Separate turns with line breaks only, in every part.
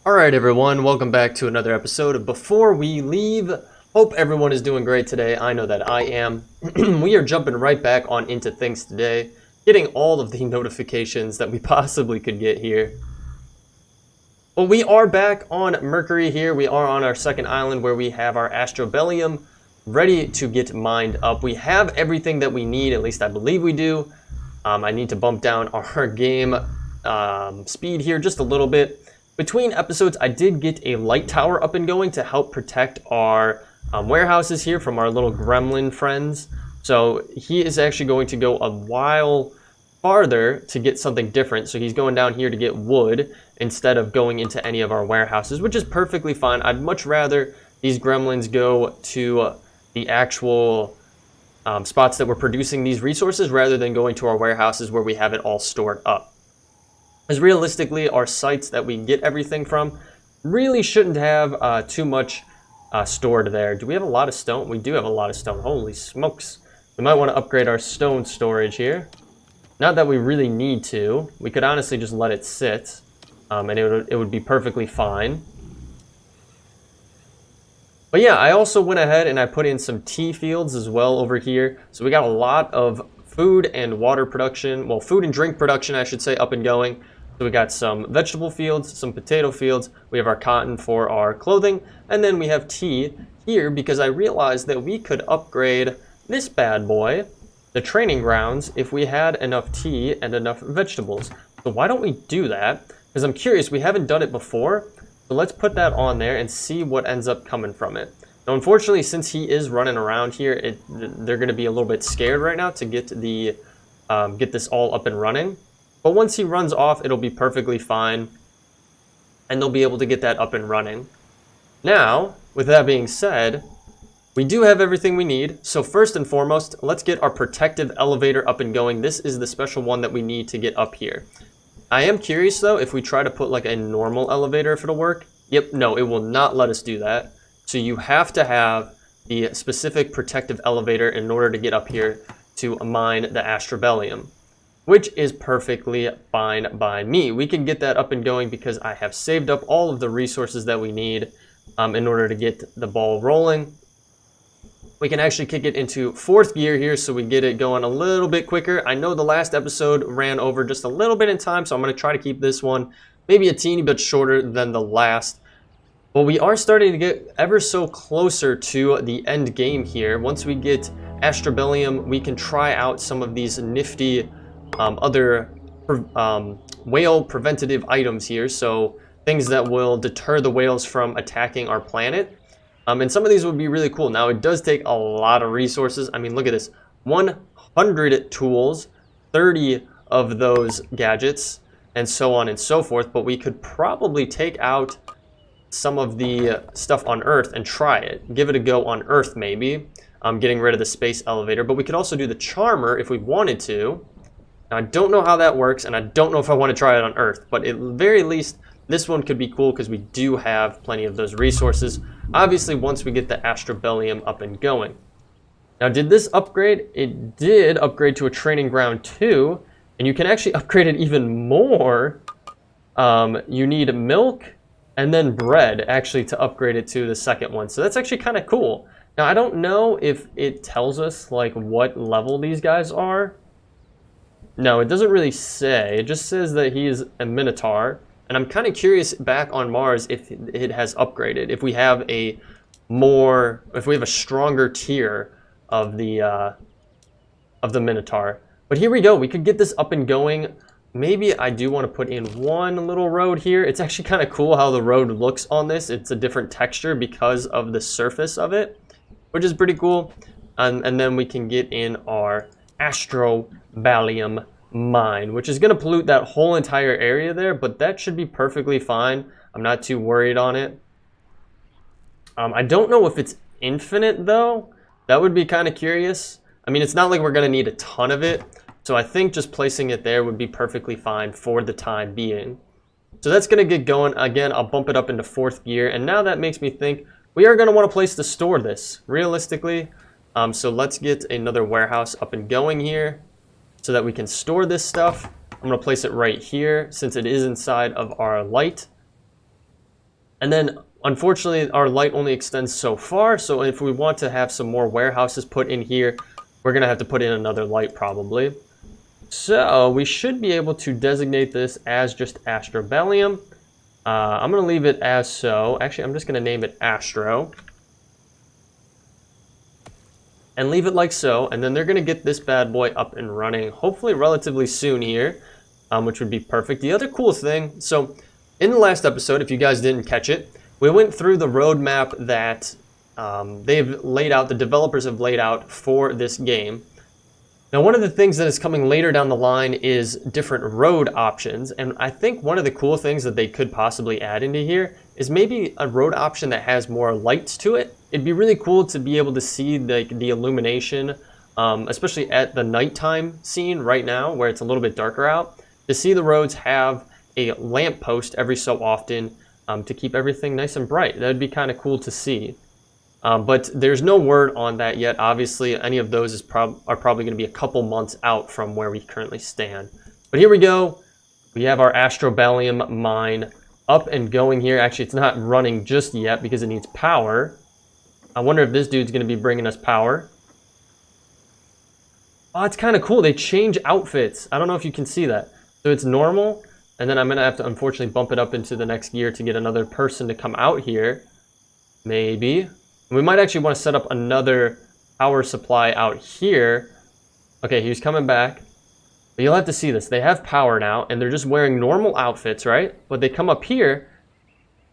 Alright everyone, welcome back to another episode. Before we leave, hope everyone is doing great today. I know that I am. We are jumping right back on into things today, getting all of the notifications that we possibly could get here. Well, we are back on Mercury here. We are on our second island where we have our Astrobaleenium ready to get mined up. We have everything that we need, at least I believe we do. I need to bump down our game speed here just a little bit. Between episodes, I did get a light tower up and going to help protect our warehouses here from our little gremlin friends. So he is actually going to go a while farther to get something different. So he's going down here to get wood instead of going into any of our warehouses, which is perfectly fine. I'd much rather these gremlins go to the actual spots that we're producing these resources rather than going to our warehouses where we have it all stored up. As realistically, our sites that we get everything from really shouldn't have too much stored there. Do we have a lot of stone? We do have a lot of stone. Holy smokes. We might want to upgrade our stone storage here. Not that we really need to. We could honestly just let it sit, and it would be perfectly fine. But yeah, I also went ahead and I put in some tea fields as well over here. So we got a lot of food and water production, well, food and drink production, I should say, up and going. So we got some vegetable fields, some potato fields, we have our cotton for our clothing, and then we have tea here because I realized that we could upgrade this bad boy, the training grounds, if we had enough tea and enough vegetables. So why don't we do that? Because I'm curious, we haven't done it before, so let's put that on there and see what ends up coming from it. Now, unfortunately, since he is running around here, they're going to be a little bit scared right now to get this all up and running. But once he runs off, it'll be perfectly fine, and they'll be able to get that up and running. Now, with that being said, we do have everything we need. So first and foremost, let's get our protective elevator up and going. This is the special one that we need to get up here. I am curious, though, if we try to put like a normal elevator, if it'll work. Yep, no, it will not let us do that. So you have to have the specific protective elevator in order to get up here to mine the Astrobaleenium, which is perfectly fine by me. We can get that up and going because I have saved up all of the resources that we need in order to get the ball rolling. We can actually kick it into fourth gear here so we get it going a little bit quicker. I know the last episode ran over just a little bit in time, so I'm going to try to keep this one maybe a teeny bit shorter than the last. But we are starting to get ever so closer to the end game here. Once we get Astrobaleenium, we can try out some of these nifty other whale preventative items here. So things that will deter the whales from attacking our planet. And some of these would be really cool. Now, it does take a lot of resources. I mean, look at this. 100 tools, 30 of those gadgets, and so on and so forth. But we could probably take out some of the stuff on Earth and try it. Give it a go on Earth, maybe. Getting rid of the space elevator. But we could also do the charmer if we wanted to. Now, I don't know how that works, and I don't know if I want to try it on Earth. But at the very least, this one could be cool because we do have plenty of those resources. Obviously, once we get the Astrobaleenium up and going. Now, did this upgrade? It did upgrade to a training ground 2. And you can actually upgrade it even more. You need milk and then bread, actually, to upgrade it to the second one. So that's actually kind of cool. Now, I don't know if it tells us, like, what level these guys are. No, it doesn't really say. It just says that he is a Minotaur. And I'm kind of curious back on Mars if it has upgraded. If we have a stronger tier of the Minotaur. But here we go. We could get this up and going. Maybe I do want to put in one little road here. It's actually kind of cool how the road looks on this. It's a different texture because of the surface of it, which is pretty cool. And then we can get in our Astrobaleenium mine, which is going to pollute that whole entire area there, but that should be perfectly fine. I'm not too worried on it. I don't know if it's infinite, though. That would be kind of curious. I mean, it's not like we're going to need a ton of it, so I think just placing it there would be perfectly fine for the time being. So that's going to get going. Again, I'll bump it up into fourth gear, and now that makes me think we are going to want a place to store this, realistically. So let's get another warehouse up and going here so that we can store this stuff. I'm going to place it right here since it is inside of our light. And then, unfortunately, our light only extends so far, so if we want to have some more warehouses put in here, we're going to have to put in another light probably. So, we should be able to designate this as just Astrobaleenium. I'm going to leave it as so. Actually, I'm just going to name it Astro. And leave it like so, and then they're going to get this bad boy up and running, hopefully relatively soon here, which would be perfect. The other cool thing, so in the last episode, if you guys didn't catch it, we went through the roadmap that they've laid out, the developers have laid out for this game. Now, one of the things that is coming later down the line is different road options, and I think one of the cool things that they could possibly add into here is maybe a road option that has more lights to it. It'd be really cool to be able to see the illumination, especially at the nighttime scene right now where it's a little bit darker out, to see the roads have a lamp post every so often to keep everything nice and bright. That would be kind of cool to see. But there's no word on that yet. Obviously, any of those are probably going to be a couple months out from where we currently stand. But here we go. We have our Astrobaleenium mine up and going here. Actually, it's not running just yet because it needs power. I wonder if this dude's going to be bringing us power. Oh, it's kind of cool. They change outfits. I don't know if you can see that. So it's normal, and then I'm going to have to unfortunately bump it up into the next gear to get another person to come out here. Maybe. We might actually want to set up another power supply out here. Okay, he's coming back. But you'll have to see this. They have power now, and they're just wearing normal outfits, right? But they come up here,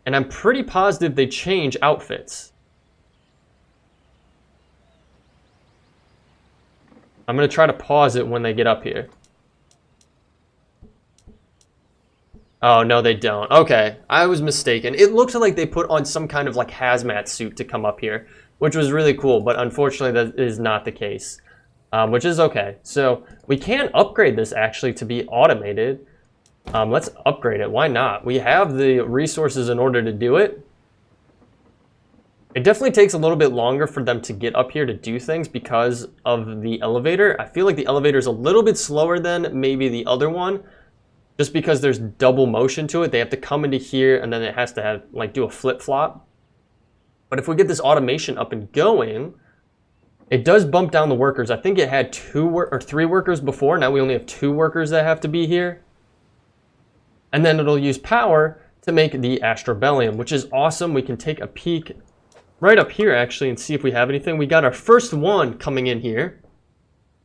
and I'm pretty positive they change outfits. I'm going to try to pause it when they get up here. Oh, no, they don't. Okay, I was mistaken. It looked like they put on some kind of like hazmat suit to come up here, which was really cool, but unfortunately that is not the case, which is okay. So we can upgrade this actually to be automated. Let's upgrade it. Why not? We have the resources in order to do it. It definitely takes a little bit longer for them to get up here to do things because of the elevator. I feel like the elevator is a little bit slower than maybe the other one, just because there's double motion to it. They have to come into here and then it has to have like do a flip-flop. But if we get this automation up and going, it does bump down the workers. I think it had 2 or 3 workers before. Now we only have 2 workers that have to be here. And then it'll use power to make the Astrobaleenium, which is awesome. We can take a peek right up here actually and see if we have anything. We got our first one coming in here.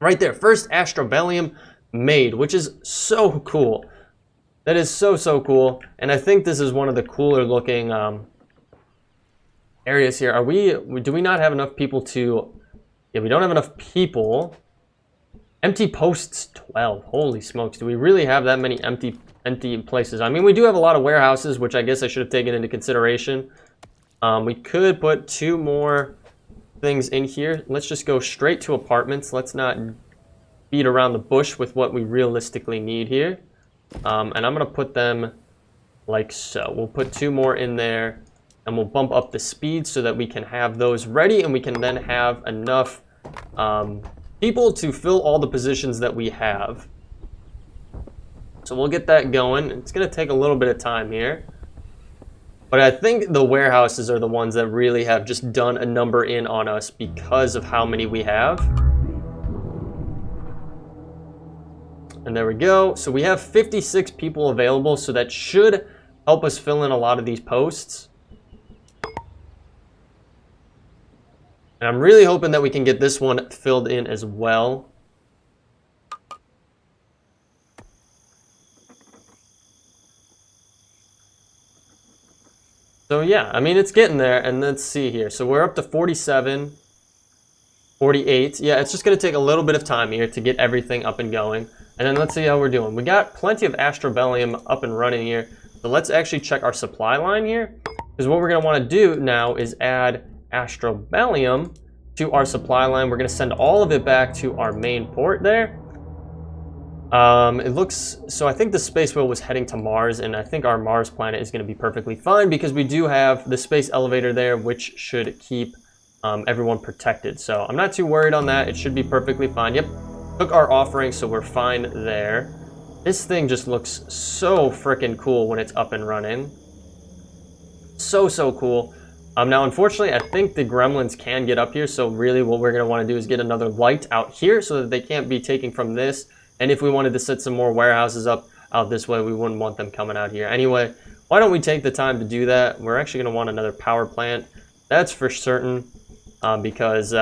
Right there, first Astrobaleenium made, which is so cool. That is so, so cool. And I think this is one of the cooler looking areas here. Do we not have enough people to... Yeah, we don't have enough people. Empty posts 12. Holy smokes. Do we really have that many empty places? I mean, we do have a lot of warehouses, which I guess I should have taken into consideration. We could put 2 more things in here. Let's just go straight to apartments. Let's not beat around the bush with what we realistically need here. And I'm going to put them like so. We'll put 2 more in there, and we'll bump up the speed so that we can have those ready, and we can then have enough people to fill all the positions that we have. So we'll get that going. It's going to take a little bit of time here. But I think the warehouses are the ones that really have just done a number in on us because of how many we have. And there we go. So we have 56 people available, so that should help us fill in a lot of these posts. And I'm really hoping that we can get this one filled in as well. So yeah, I mean, it's getting there, and let's see here. So we're up to 47, 48. Yeah, it's just going to take a little bit of time here to get everything up and going. And then let's see how we're doing. We got plenty of Astrobaleenium up and running here. So let's actually check our supply line here. Because what we're going to want to do now is add Astrobaleenium to our supply line. We're going to send all of it back to our main port there. It looks, so I think the space wheel was heading to Mars, and I think our Mars planet is going to be perfectly fine because we do have the space elevator there, which should keep everyone protected. So I'm not too worried on that. It should be perfectly fine. Yep, took our offering, so we're fine there. This thing just looks so freaking cool when it's up and running. So cool. Now, unfortunately, I think the gremlins can get up here, so really what we're going to want to do is get another light out here so that they can't be taking from this. And if we wanted to set some more warehouses up out this way, we wouldn't want them coming out here. Anyway, why don't we take the time to do that? We're actually going to want another power plant. That's for certain, because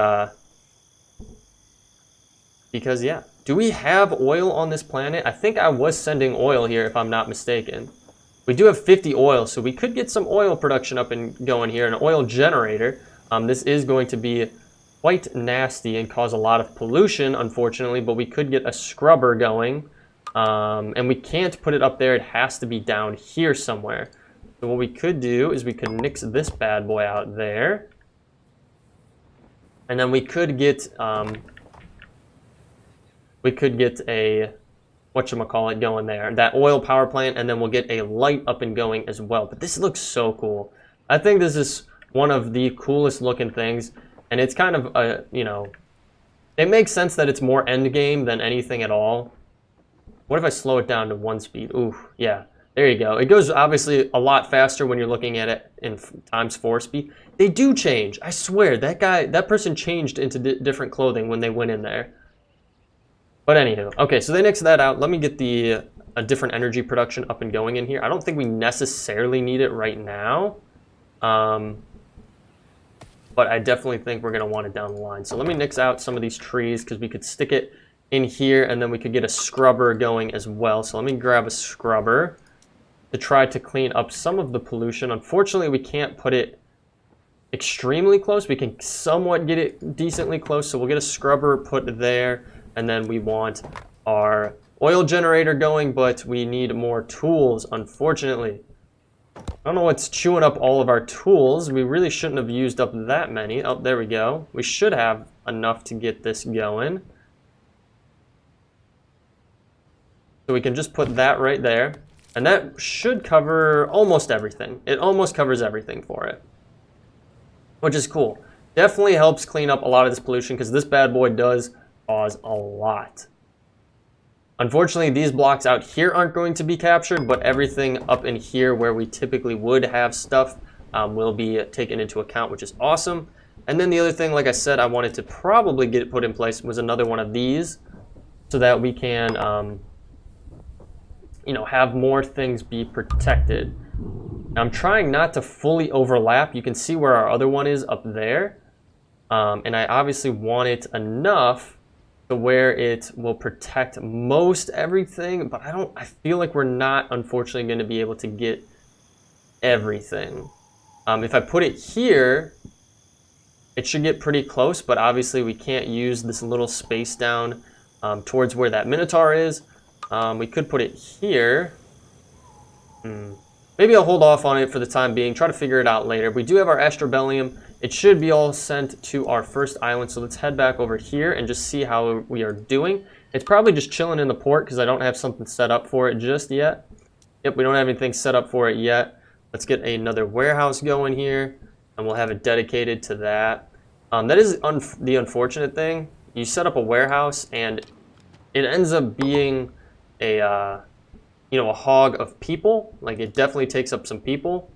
yeah. Do we have oil on this planet? I think I was sending oil here, if I'm not mistaken. We do have 50 oil, so we could get some oil production up and going here, an oil generator. This is going to be quite nasty and cause a lot of pollution, unfortunately, but we could get a scrubber going. And we can't put it up there, it has to be down here somewhere. So what we could do is we could nix this bad boy out there. And then we could get a whatchamacallit going there, that oil power plant, and then we'll get a light up and going as well. But this looks so cool. I think this is one of the coolest looking things, and it's kind of a, you know, it makes sense that it's more end game than anything at all. What if I slow it down to 1 speed? Ooh, yeah, there you go. It goes obviously a lot faster when you're looking at it in ×4 speed. They do change, I swear. That person changed into different clothing when they went in there. But anywho, okay, so they nixed that out. Let me get a different energy production up and going in here. I don't think we necessarily need it right now. But I definitely think we're going to want it down the line. So let me nix out some of these trees because we could stick it in here and then we could get a scrubber going as well. So let me grab a scrubber to try to clean up some of the pollution. Unfortunately, we can't put it extremely close. We can somewhat get it decently close. So we'll get a scrubber put there. And then we want our oil generator going, but we need more tools, unfortunately. I don't know what's chewing up all of our tools. We really shouldn't have used up that many. Oh, there we go. We should have enough to get this going. So we can just put that right there. And that should cover almost everything. It almost covers everything for it, which is cool. Definitely helps clean up a lot of this pollution because this bad boy does cause a lot. Unfortunately, these blocks out here aren't going to be captured, but everything up in here where we typically would have stuff will be taken into account, which is awesome. And then the other thing, like I said, I wanted to probably get it put in place was another one of these so that we can, you know, have more things be protected. Now, I'm trying not to fully overlap. You can see where our other one is up there. And I obviously want it enough to where it will protect most everything, but I feel like we're not, unfortunately, going to be able to get everything. If I put it here, it should get pretty close, but obviously we can't use this little space down towards where that Minotaur is. We could put it here. Maybe I'll hold off on it for the time being, try to figure it out later. We do have our Astrobaleenium. It should be all sent to our first island, so let's head back over here and just see how we are doing. It's probably just chilling in the port because I don't have something set up for it just yet. Yep, we don't have anything set up for it yet. Let's get another warehouse going here, and we'll have it dedicated to that. That is the unfortunate thing. You set up a warehouse, and it ends up being a, you know, a hog of people. Like, it definitely takes up some people.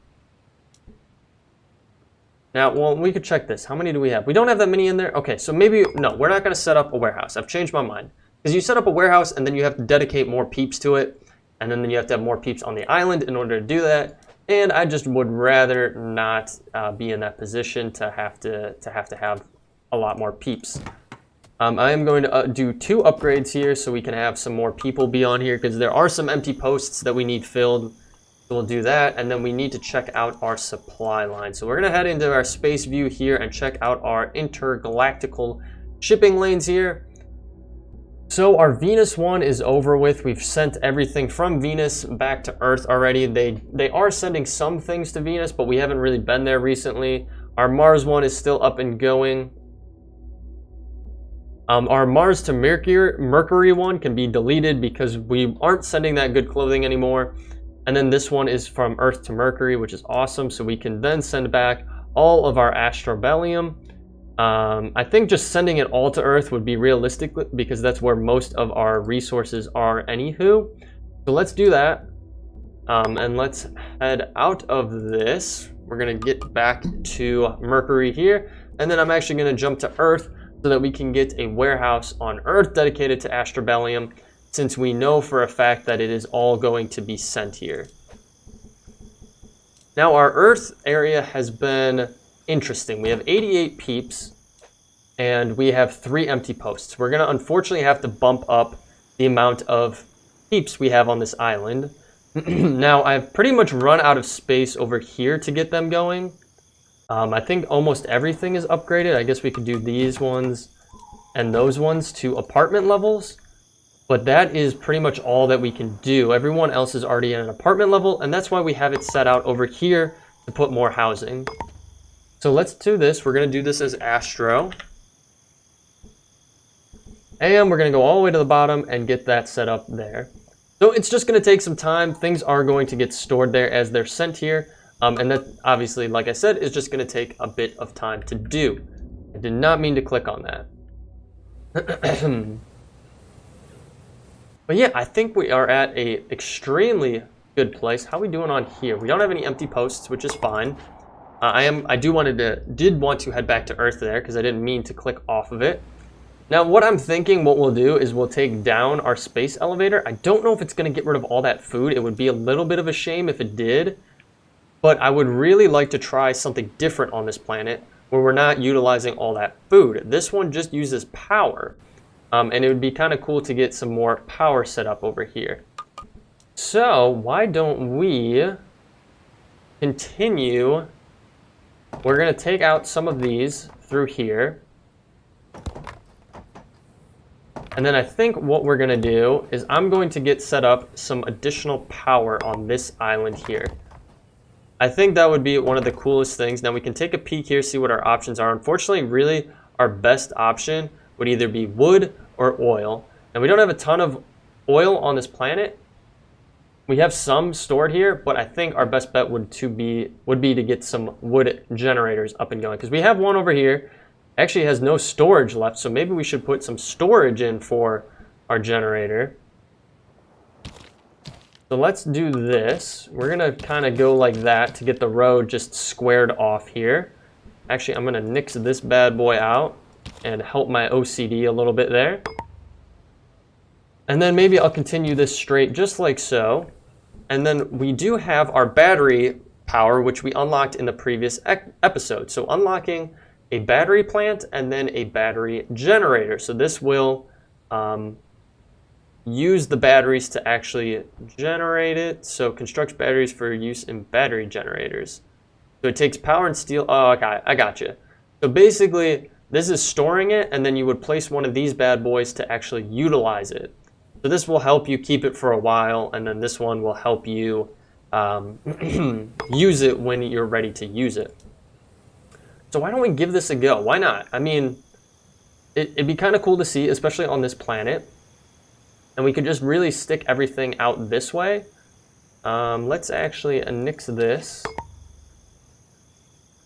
Now, well, we could check this. How many do we have? We don't have that many in there. Okay, so maybe, no, we're not going to set up a warehouse. I've changed my mind. Because you set up a warehouse, and then you have to dedicate more peeps to it, and then you have to have more peeps on the island in order to do that. And I just would rather not be in that position to have a lot more peeps. I am going to do 2 upgrades here so we can have some more people be on here, because there are some empty posts that we need filled. So we'll do that, and then we need to check out our supply line. So we're going to head into our space view here and check out our intergalactical shipping lanes here. So our Venus one is over with. We've sent everything from Venus back to Earth already. They are sending some things to Venus, but we haven't really been there recently. Our Mars one is still up and going. Our Mars to Mercury one can be deleted because we aren't sending that good clothing anymore. And then this one is from Earth to Mercury, which is awesome. So we can then send back all of our Astrobaleenium. I think just sending it all to Earth would be realistic because that's where most of our resources are anywho. So let's do that. And let's head out of this. We're gonna get back to Mercury here, and then I'm actually gonna jump to Earth so that we can get a warehouse on Earth dedicated to Astrobaleenium, since we know for a fact that it is all going to be sent here. Now our Earth area has been interesting. We have 88 peeps, and we have 3 empty posts. We're gonna unfortunately have to bump up the amount of peeps we have on this island. Now, I've pretty much run out of space over here to get them going. I think almost everything is upgraded. I guess we could do these ones and those ones to apartment levels. But that is pretty much all that we can do. Everyone else is already at an apartment level, and that's why we have it set out over here to put more housing. So let's do this. We're going to do this as Astro. And we're going to go all the way to the bottom and get that set up there. So it's just going to take some time. Things are going to get stored there as they're sent here. And that obviously, like I said, is just going to take a bit of time to do. I did not mean to click on that. But yeah, I think we are at a extremely good place. How are we doing on here? We don't have any empty posts, which is fine. I did want to head back to Earth there because I didn't mean to click off of it. Now, what I'm thinking what we'll do is we'll take down our space elevator. I don't know if it's going to get rid of all that food. It would be a little bit of a shame if it did. But I would really like to try something different on this planet where we're not utilizing all that food. This one just uses power. And it would be kind of cool to get some more power set up over here. So, why don't we continue? We're going to take out some of these through here. And then I think what we're going to do is I'm going to get set up some additional power on this island here. I think that would be one of the coolest things. Now we can take a peek here, see what our options are. Unfortunately, really, our best option would either be wood or oil. And we don't have a ton of oil on this planet. We have some stored here, but I think our best bet would be to get some wood generators up and going. Because we have one over here. Actually has no storage left, so maybe we should put some storage in for our generator. So let's do this. We're gonna kind of go like that to get the road just squared off here. Actually, I'm gonna nix this bad boy out and help my OCD a little bit there. And then maybe I'll continue this straight just like so. And then we do have our battery power, which we unlocked in the previous episode. So unlocking a battery plant and then a battery generator. So this will use the batteries to actually generate it. So constructs batteries for use in battery generators. So it takes power and steel. Oh, okay, I got you. So basically, this is storing it, and then you would place one of these bad boys to actually utilize it. So this will help you keep it for a while, and then this one will help you use it when you're ready to use it. So why don't we give this a go? Why not? I mean, it'd be kind of cool to see, especially on this planet. And we could just really stick everything out this way. Let's actually nix this.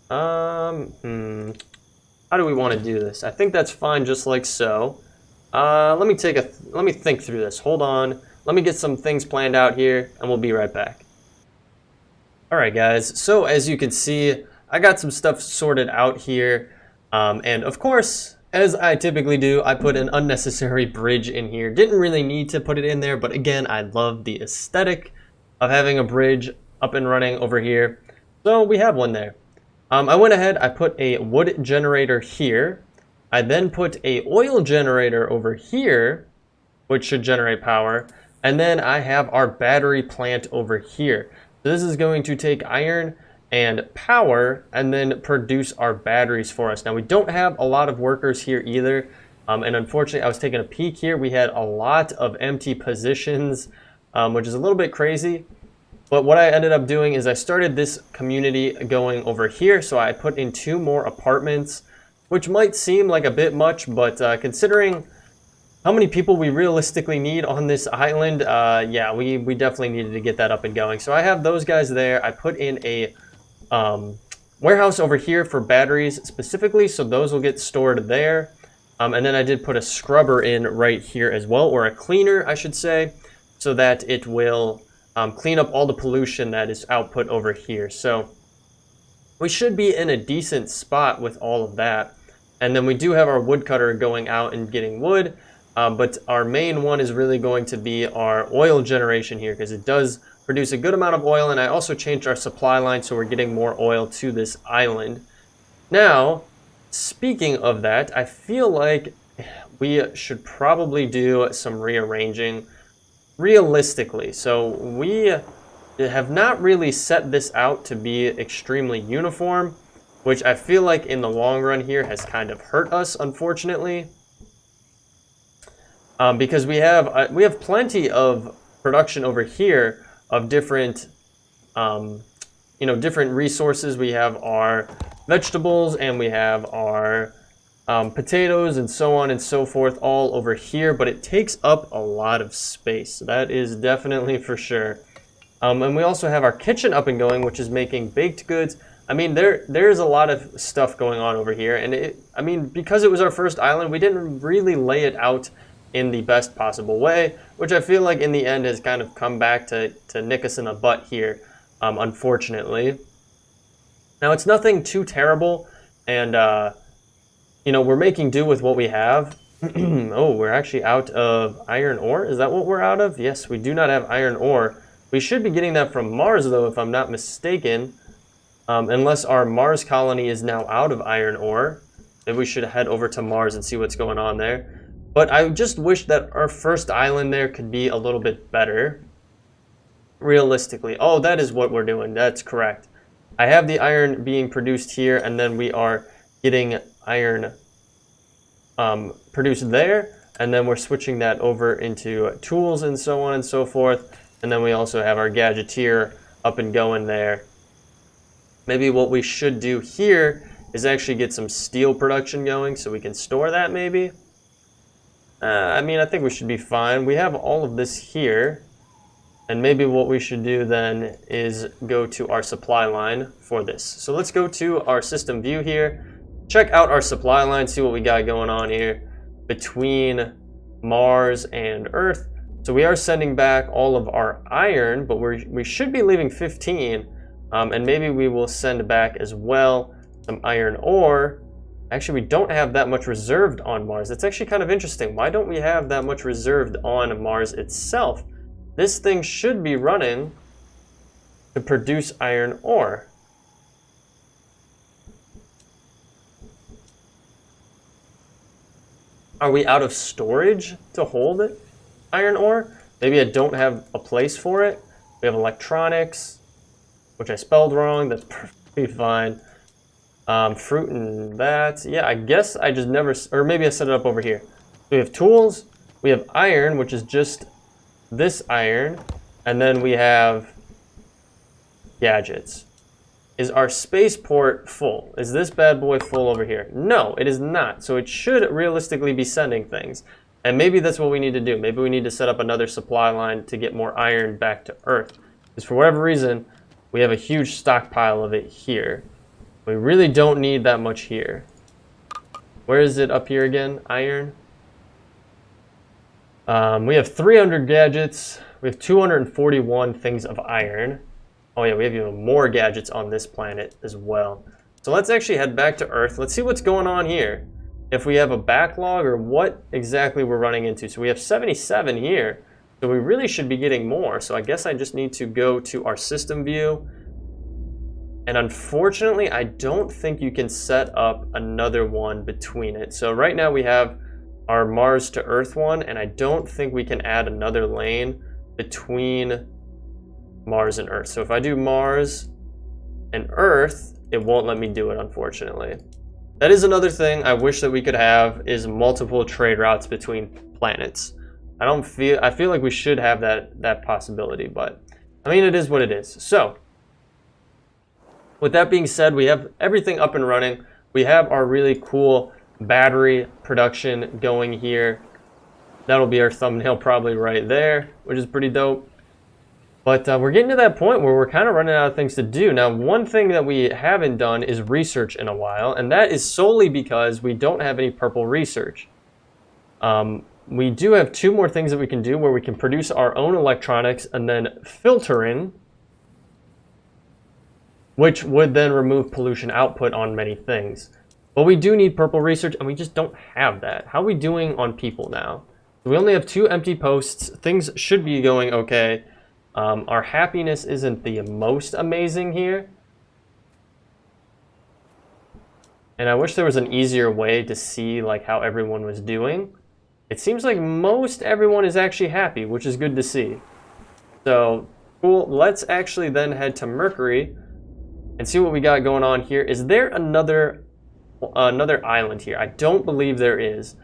How do we want to do this? I think that's fine just like so. Let me think through this. Hold on. Let me get some things planned out here, and we'll be right back. All right, guys. So as you can see, I got some stuff sorted out here, and of course, as I typically do, I put an unnecessary bridge in here. Didn't really need to put it in there, but again, I love the aesthetic of having a bridge up and running over here. So we have one there. I went ahead, I put a wood generator here. I then put a oil generator over here, which should generate power. And then I have our battery plant over here. So this is going to take iron and power and then produce our batteries for us. Now we don't have a lot of workers here either, and unfortunately I was taking a peek here. We had a lot of empty positions, which is a little bit crazy, but what I ended up doing is I started this community going over here. So I put in 2 more apartments, which might seem like a bit much, but considering how many people we realistically need on this island, yeah, we definitely needed to get that up and going. So I have those guys there. I put in a warehouse over here for batteries specifically, so those will get stored there. And then I did put a scrubber in right here as well, or a cleaner, I should say, so that it will clean up all the pollution that is output over here. So we should be in a decent spot with all of that. And then we do have our woodcutter going out and getting wood, but our main one is really going to be our oil generation here, because it does produce a good amount of oil. And I also changed our supply line, so we're getting more oil to this island. Now, speaking of that, I feel like we should probably do some rearranging realistically. So we have not really set this out to be extremely uniform, which I feel like in the long run here has kind of hurt us, unfortunately, because we have plenty of production over here of different different resources. We have our vegetables and we have our potatoes and so on and so forth all over here, but it takes up a lot of space. That is definitely for sure. And we also have our kitchen up and going, which is making baked goods. I mean, there's a lot of stuff going on over here, and because it was our first island, we didn't really lay it out in the best possible way, which I feel like in the end has kind of come back to nick us in the butt here, unfortunately. Now, it's nothing too terrible, and we're making do with what we have. Oh, we're actually out of iron ore. Is that what we're out of? Yes, we do not have iron ore. We should be getting that from Mars, though, if I'm not mistaken. Unless our Mars colony is now out of iron ore. Maybe we should head over to Mars and see what's going on there. But I just wish that our first island there could be a little bit better. Realistically. Oh, that is what we're doing. That's correct. I have the iron being produced here, and then we are getting iron produced there. And then we're switching that over into tools and so on and so forth. And then we also have our gadgeteer up and going there. Maybe what we should do here is actually get some steel production going so we can store that maybe. I think we should be fine. We have all of this here. And maybe what we should do then is go to our supply line for this. So let's go to our system view here. Check out our supply line, see what we got going on here between Mars and Earth. So we are sending back all of our iron, but we should be leaving 15. And maybe we will send back as well some iron ore. Actually, we don't have that much reserved on Mars. That's actually kind of interesting. Why don't we have that much reserved on Mars itself? This thing should be running to produce iron ore. Are we out of storage to hold it? Iron ore? Maybe I don't have a place for it. We have electronics, which I spelled wrong. That's perfectly fine. Fruit and that. Yeah, I guess I just never, or maybe I set it up over here. We have tools. We have iron, which is just this iron. And then we have gadgets. Is our spaceport full? Is this bad boy full over here? No, it is not. So it should realistically be sending things. And maybe that's what we need to do. Maybe we need to set up another supply line to get more iron back to Earth. Because for whatever reason, we have a huge stockpile of it here. We really don't need that much here. Where is it up here again? Iron. We have 300 gadgets. We have 241 things of iron. Oh yeah, we have even more gadgets on this planet as well. So let's actually head back to Earth. Let's see what's going on here. If we have a backlog or what exactly we're running into. So we have 77 here. So we really should be getting more. So I guess I just need to go to our system view. And unfortunately, I don't think you can set up another one between it. So right now we have our Mars to Earth one, and I don't think we can add another lane between Mars and Earth. So if I do Mars and Earth, it won't let me do it, unfortunately. That is another thing I wish that we could have, is multiple trade routes between planets. I feel like we should have that possibility, but I mean, it is what it is. So with that being said, we have everything up and running. We have our really cool battery production going here. That'll be our thumbnail probably right there, which is pretty dope. But we're getting to that point where we're kind of running out of things to do. Now, one thing that we haven't done is research in a while, and that is solely because we don't have any purple research. we do have 2 more things that we can do where we can produce our own electronics and then filter in, which would then remove pollution output on many things. But we do need purple research, and we just don't have that. How are we doing on people now? We only have 2 empty posts. Things should be going okay. Our happiness isn't the most amazing here. And I wish there was an easier way to see like how everyone was doing. It seems like most everyone is actually happy, which is good to see. So, cool. Let's actually then head to Mercury and see what we got going on here. Is there another island here? I don't believe there is.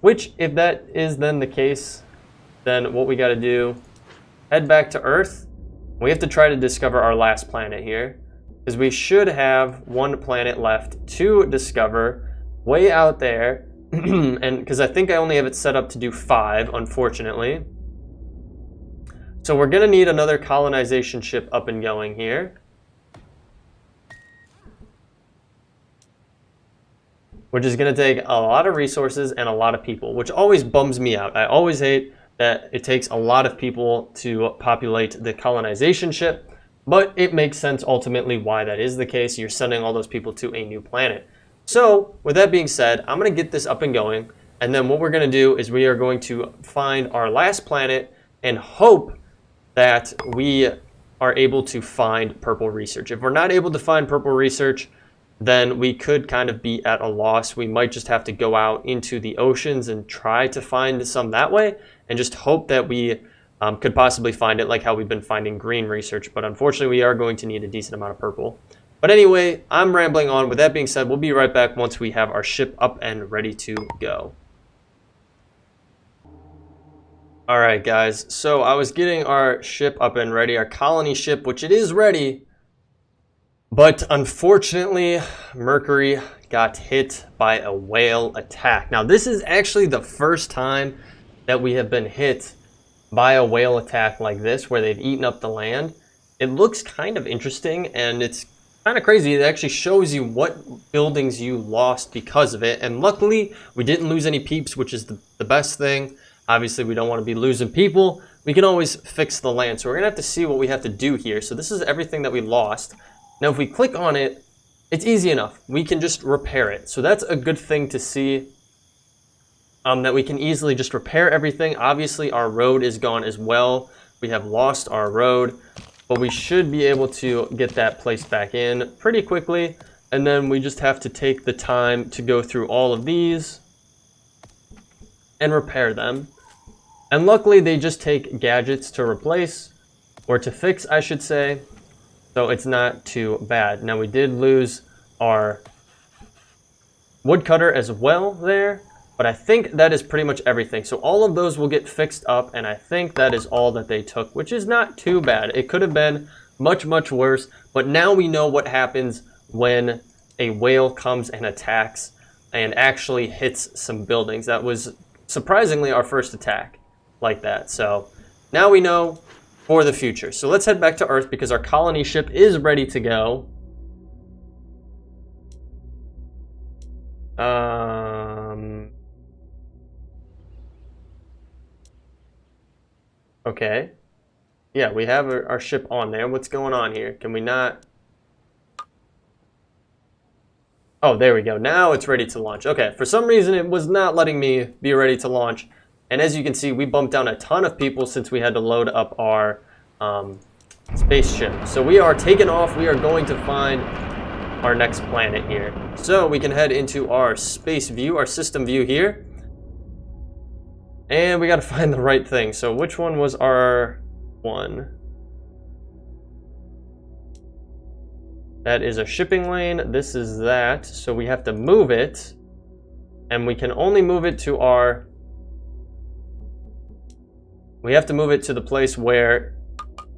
Which, if that is then the case, then what we got to do, head back to Earth. We have to try to discover our last planet here, because we should have 1 planet left to discover way out there. And because I think I only have it set up to do 5, unfortunately. So we're going to need another colonization ship up and going here. Which is going to take a lot of resources and a lot of people, which always bums me out. I always hate that it takes a lot of people to populate the colonization ship, but it makes sense ultimately why that is the case. You're sending all those people to a new planet. So, with that being said, I'm going to get this up and going, and then what we're going to do is we are going to find our last planet and hope that we are able to find purple research. If we're not able to find purple research, then we could kind of be at a loss. We might just have to go out into the oceans and try to find some that way and just hope that we could possibly find it like how we've been finding green research. But unfortunately, we are going to need a decent amount of purple. But anyway, I'm rambling on. With that being said, we'll be right back once we have our ship up and ready to go. All right, guys. So I was getting our ship up and ready, our colony ship, which it is ready. But unfortunately, Mercury got hit by a whale attack. Now, this is actually the first time that we have been hit by a whale attack like this, where they've eaten up the land. It looks kind of interesting, and it's kind of crazy. It actually shows you what buildings you lost because of it. And luckily, we didn't lose any peeps, which is the best thing. Obviously, we don't want to be losing people. We can always fix the land. So we're going to have to see what we have to do here. So this is everything that we lost. Now, if we click on it, it's easy enough. We can just repair it. So that's a good thing to see, that we can easily just repair everything. Obviously, our road is gone as well. We have lost our road, but we should be able to get that placed back in pretty quickly. And then we just have to take the time to go through all of these and repair them. And luckily, they just take gadgets to replace, or to fix, I should say. So it's not too bad. Now we did lose our woodcutter as well there, but I think that is pretty much everything. So all of those will get fixed up, and I think that is all that they took, which is not too bad. It could have been much, much worse, but now we know what happens when a whale comes and attacks and actually hits some buildings. That was surprisingly our first attack like that. So now we know for the future. So let's head back to Earth because our colony ship is ready to go. Okay. Yeah, we have our ship on there. What's going on here? Can we not? Oh, there we go. Now it's ready to launch. Okay, for some reason it was not letting me be ready to launch. And as you can see, we bumped down a ton of people since we had to load up our spaceship. So we are taking off. We are going to find our next planet here. So we can head into our space view, our system view here. And we got to find the right thing. So which one was our one? That is a shipping lane. This is that. So we have to move it. And we can only move it to our... We have to move it to the place where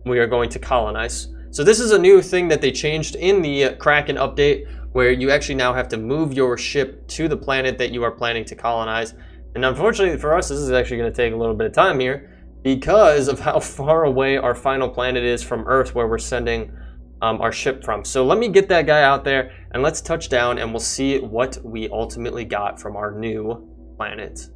we are going to colonize. So this is a new thing that they changed in the Kraken update, where you actually now have to move your ship to the planet that you are planning to colonize. And unfortunately for us, this is actually going to take a little bit of time here because of how far away our final planet is from Earth, where we're sending our ship from. So let me get that guy out there and let's touch down and we'll see what we ultimately got from our new planet.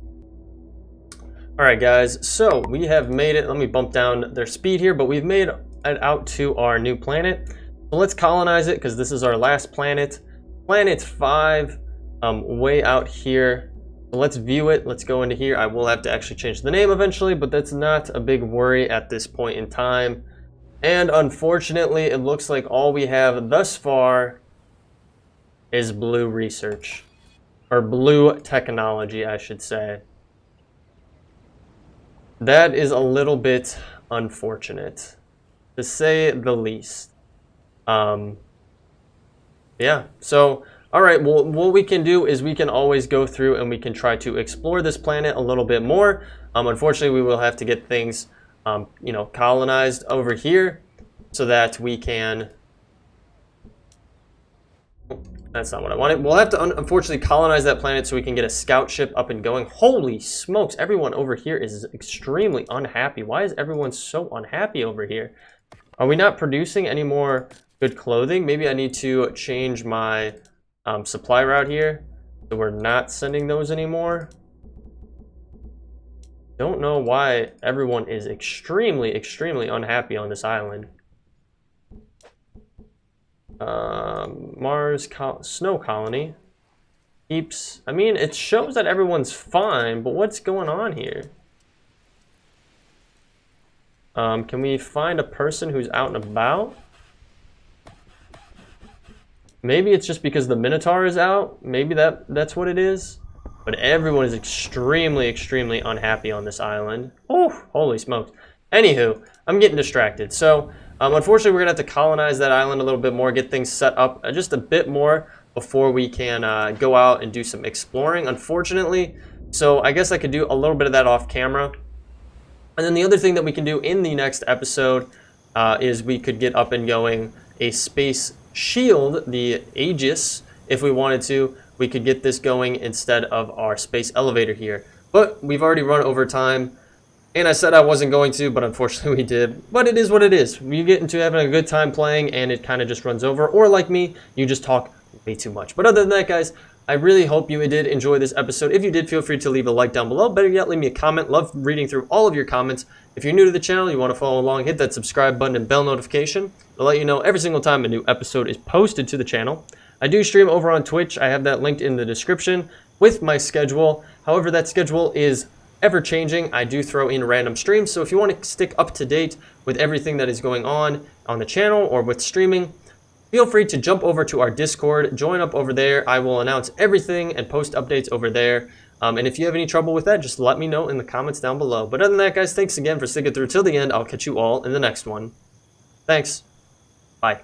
Alright guys, so we have made it. Let me bump down their speed here, but we've made it out to our new planet. So let's colonize it because this is our last planet. Planet 5, way out here. So let's view it. Let's go into here. I will have to actually change the name eventually, but that's not a big worry at this point in time. And unfortunately, it looks like all we have thus far is blue research. Or blue technology, I should say. That is a little bit unfortunate, to say the least. Yeah, so, alright, well, what we can do is we can always go through and we can try to explore this planet a little bit more. Unfortunately, we will have to get things, you know, colonized over here so that we can... That's not what I wanted. We'll have to, unfortunately, colonize that planet so we can get a scout ship up and going. Holy smokes, everyone over here is extremely unhappy. Why is everyone so unhappy over here? Are we not producing any more good clothing? Maybe I need to change my supply route here. So we're not sending those anymore. Don't know why everyone is extremely, extremely unhappy on this island. Mars snow colony keeps, I mean, it shows that everyone's fine, but what's going on here? Can we find a person who's out and about? Maybe it's just because the Minotaur is out. Maybe that's what it is. But everyone is extremely, extremely unhappy on this island. Oh, holy smokes. Anywho, I'm getting distracted. So, unfortunately, we're going to have to colonize that island a little bit more, get things set up just a bit more before we can go out and do some exploring, unfortunately. So I guess I could do a little bit of that off camera. And then the other thing that we can do in the next episode is we could get up and going a space shield, the Aegis, if we wanted to. We could get this going instead of our space elevator here. But we've already run over time. And I said I wasn't going to, but unfortunately we did. But it is what it is. You get into having a good time playing and it kind of just runs over. Or like me, you just talk way too much. But other than that, guys, I really hope you did enjoy this episode. If you did, feel free to leave a like down below. Better yet, leave me a comment. Love reading through all of your comments. If you're new to the channel, you want to follow along, hit that subscribe button and bell notification. It'll let you know every single time a new episode is posted to the channel. I do stream over on Twitch. I have that linked in the description with my schedule. However, that schedule is ever changing. I do throw in random streams, so if you want to stick up to date with everything that is going on the channel or with streaming, feel free to jump over to our Discord, join up over there. I will announce everything and post updates over there. And if you have any trouble with that, just let me know in the comments down below. But other than that, guys, thanks again for sticking through till the end. I'll catch you all in the next one. Thanks. Bye.